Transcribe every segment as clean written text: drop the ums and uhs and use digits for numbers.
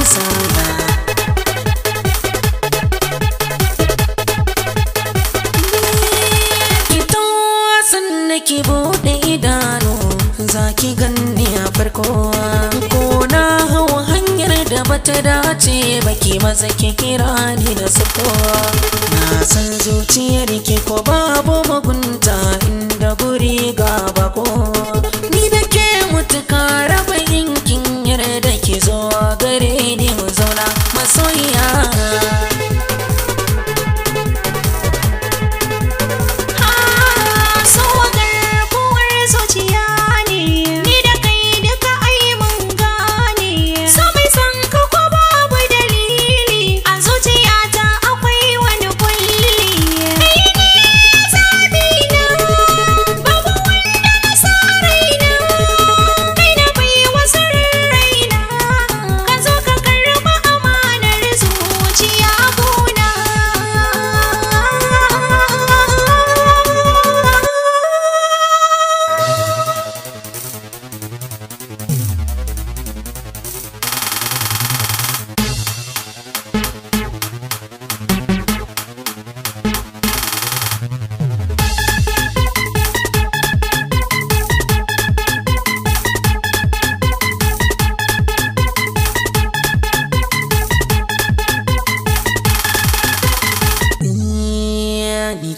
sana. Ito sannan ki buɗe idanu zaki ganni a farko, ko na hau hanyar da bata dace baki maza ki kira ni da sako. Na san zuciyar ki ko babu mugunta inda guri ga bako, ni da ke mutuka raba yankin yarda ki zo gare ni mu zauna masoyiya.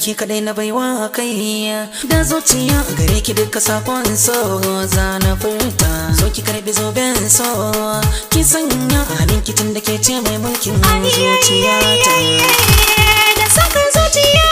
Ki kadai na baiwa kai da zuciya gare ki duka sakon so za na furta, zo ki karbi zoben so ki sanya halin kitin da ke ce mai mulkin zuciya ta da saka zuciya.